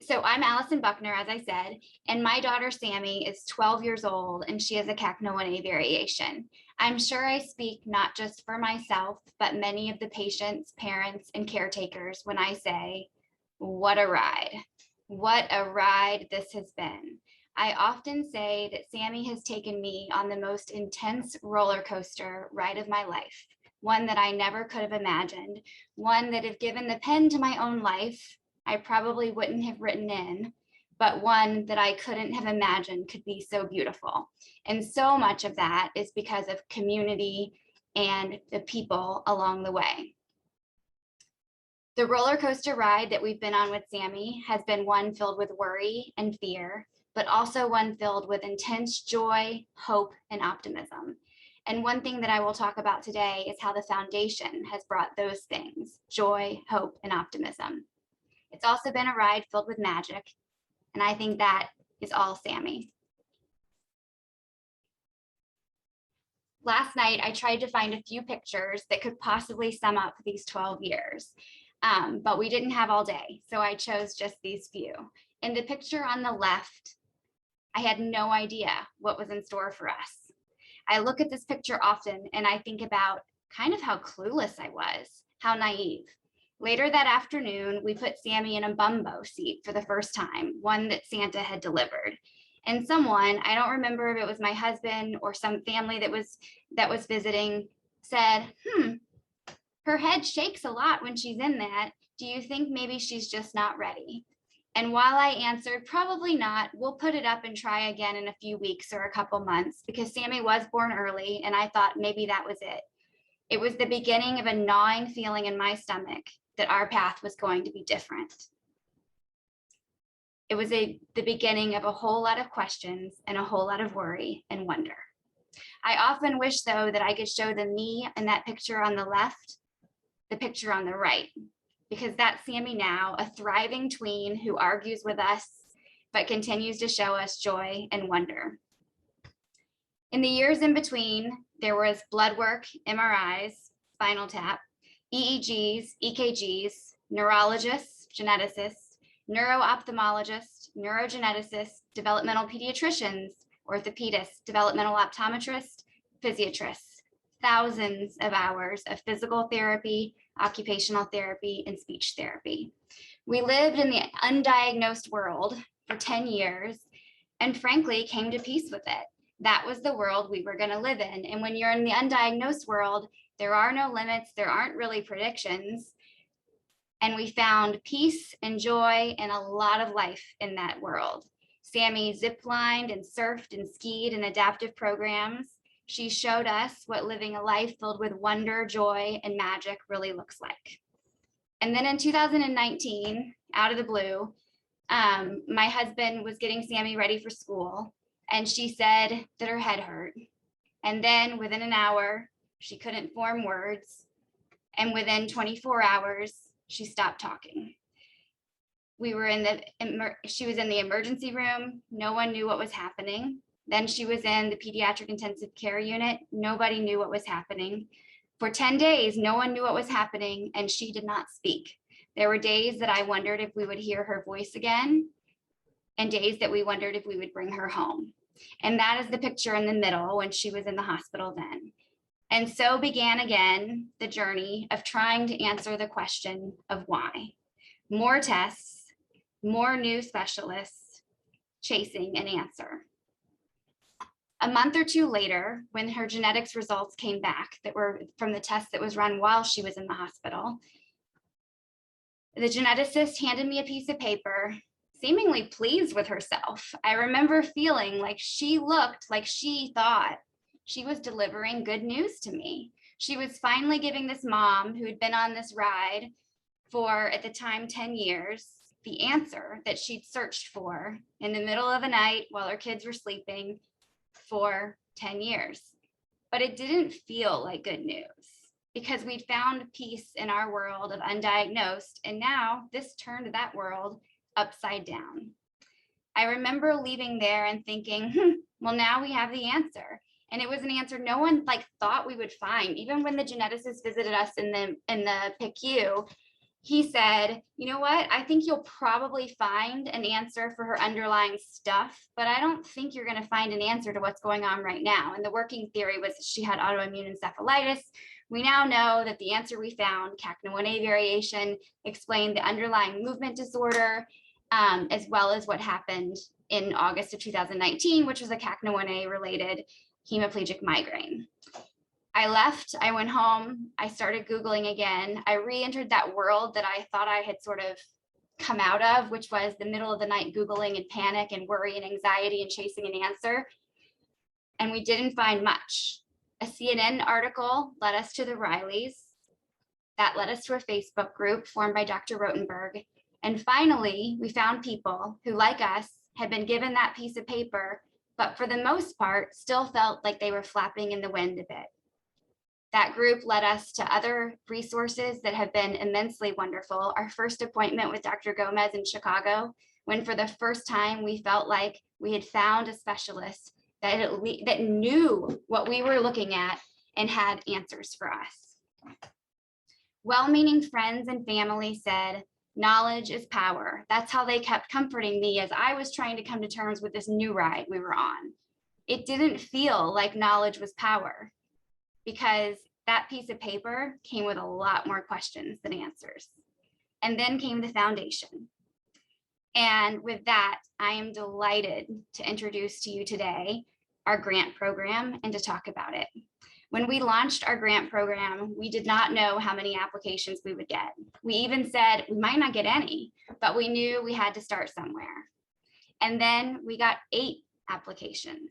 So I'm Allison Buchner, as I said, and my daughter Sammy is 12 years old and she has a CACNA1A variation. I'm sure I speak not just for myself, but many of the patients, parents, and caretakers when I say, what a ride. What a ride this has been. I often say that Sammy has taken me on the most intense roller coaster ride of my life, one that I never could have imagined, one that if given the pen to my own life, I probably wouldn't have written in, but one that I couldn't have imagined could be so beautiful. And so much of that is because of community and the people along the way. The roller coaster ride that we've been on with Sammy has been one filled with worry and fear, but also one filled with intense joy, hope, and optimism. And one thing that I will talk about today is how the foundation has brought those things, joy, hope, and optimism. It's also been a ride filled with magic, and I think that is all Sammy. Last night, I tried to find a few pictures that could possibly sum up these 12 years, but we didn't have all day, so I chose just these few. In the picture on the left, I had no idea what was in store for us. I look at this picture often, and I think about kind of how clueless I was, how naive. Later that afternoon, we put Sammy in a bumbo seat for the first time, one that Santa had delivered. And someone, I don't remember if it was my husband or some family that was visiting, said, her head shakes a lot when she's in that. Do you think maybe she's just not ready? And while I answered, probably not, we'll put it up and try again in a few weeks or a couple months, because Sammy was born early and I thought maybe that was it. It was the beginning of a gnawing feeling in my stomach that our path was going to be different. It was the beginning of a whole lot of questions and a whole lot of worry and wonder. I often wish, though, that I could show the me in that picture on the left, the picture on the right, because that's Sammy now, a thriving tween who argues with us, but continues to show us joy and wonder. In the years in between, there was blood work, MRIs, spinal tap, EEGs, EKGs, neurologists, geneticists, neuro-ophthalmologists, neurogeneticists, developmental pediatricians, orthopedists, developmental optometrists, physiatrists, thousands of hours of physical therapy, occupational therapy, and speech therapy. We lived in the undiagnosed world for 10 years and frankly came to peace with it. That was the world we were going to live in. And when you're in the undiagnosed world, there are no limits, there aren't really predictions. And we found peace and joy and a lot of life in that world. Sammy ziplined and surfed and skied in adaptive programs. She showed us what living a life filled with wonder, joy, and magic really looks like. And then in 2019, out of the blue, my husband was getting Sammy ready for school, and she said that her head hurt. And then within an hour, she couldn't form words. And within 24 hours, she stopped talking. She was in the emergency room. No one knew what was happening. Then she was in the pediatric intensive care unit. Nobody knew what was happening. For 10 days, no one knew what was happening, and she did not speak. There were days that I wondered if we would hear her voice again, and days that we wondered if we would bring her home. And that is the picture in the middle when she was in the hospital then. And so began again the journey of trying to answer the question of why. More tests, more new specialists, chasing an answer. A month or two later, when her genetics results came back that were from the test that was run while she was in the hospital, the geneticist handed me a piece of paper, seemingly pleased with herself. I remember feeling like she looked like she thought she was delivering good news to me. She was finally giving this mom who had been on this ride for, at the time, 10 years, the answer that she'd searched for in the middle of the night while her kids were sleeping for 10 years. But it didn't feel like good news because we'd found peace in our world of undiagnosed, and now this turned that world upside down. I remember leaving there and thinking, well, now we have the answer. And it was an answer no one thought we would find. Even when the geneticist visited us in the PICU, he said, you know what, I think you'll probably find an answer for her underlying stuff, but I don't think you're going to find an answer to what's going on right now. And the working theory was that she had autoimmune encephalitis. We now know that the answer we found, CACNA1A variation, explained the underlying movement disorder, as well as what happened in August of 2019, which was a CACNA1A related hemiplegic migraine. I left, I went home, I started Googling again. I re-entered that world that I thought I had sort of come out of, which was the middle of the night Googling and panic and worry and anxiety and chasing an answer. And we didn't find much. A CNN article led us to the Rileys. That led us to a Facebook group formed by Dr. Rotenberg. And finally, we found people who, like us, had been given that piece of paper, but for the most part, still felt like they were flapping in the wind a bit. That group led us to other resources that have been immensely wonderful. Our first appointment with Dr. Gomez in Chicago, when for the first time we felt like we had found a specialist that knew what we were looking at and had answers for us. Well-meaning friends and family said, knowledge is power. That's how they kept comforting me as I was trying to come to terms with this new ride we were on. It didn't feel like knowledge was power, because that piece of paper came with a lot more questions than answers. And then came the foundation. And with that, I am delighted to introduce to you today our grant program and to talk about it. When we launched our grant program, we did not know how many applications we would get. We even said we might not get any, but we knew we had to start somewhere. And then we got 8 applications.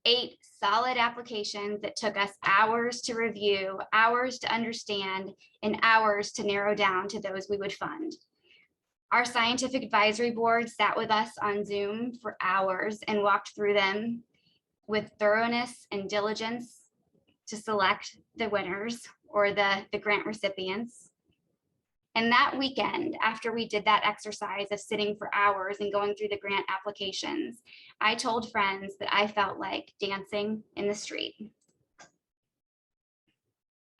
8 solid applications that took us hours to review, hours to understand, and hours to narrow down to those we would fund. Our scientific advisory board sat with us on Zoom for hours and walked through them with thoroughness and diligence to select the winners or the grant recipients. And that weekend, after we did that exercise of sitting for hours and going through the grant applications, I told friends that I felt like dancing in the street.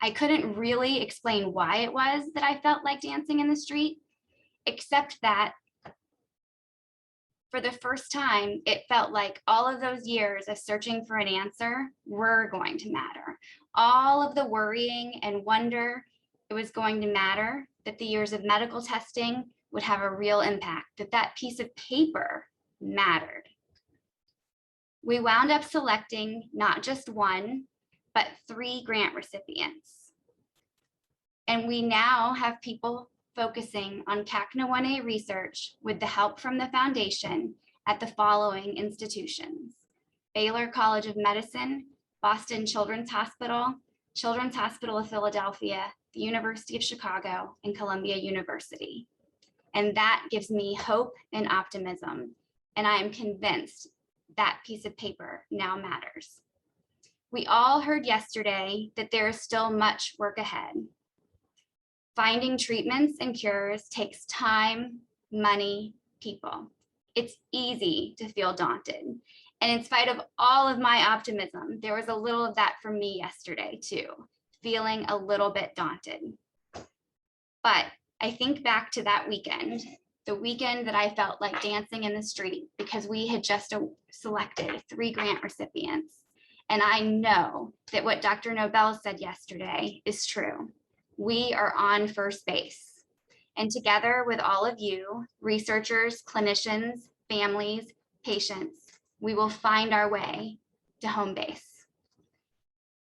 I couldn't really explain why it was that I felt like dancing in the street, except that for the first time, it felt like all of those years of searching for an answer were going to matter. All of the worrying and wonder, it was going to matter, that the years of medical testing would have a real impact, that that piece of paper mattered. We wound up selecting not just 1, but 3 grant recipients. And we now have people focusing on CACNA1A research with the help from the foundation at the following institutions: Baylor College of Medicine, Boston Children's Hospital of Philadelphia, the University of Chicago, and Columbia University. And that gives me hope and optimism. And I am convinced that piece of paper now matters. We all heard yesterday that there is still much work ahead. Finding treatments and cures takes time, money, people. It's easy to feel daunted. And in spite of all of my optimism, there was a little of that for me yesterday too, feeling a little bit daunted. But I think back to that weekend, the weekend that I felt like dancing in the street because we had just selected 3 grant recipients. And I know that what Dr. Nobel said yesterday is true. We are on first base. And together with all of you, researchers, clinicians, families, patients, we will find our way to home base.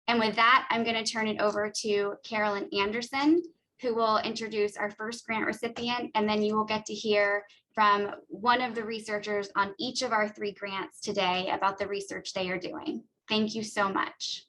And with that, I'm going to turn it over to Carolyn Anderson, who will introduce our first grant recipient, and then you will get to hear from one of the researchers on each of our 3 grants today about the research they are doing. Thank you so much.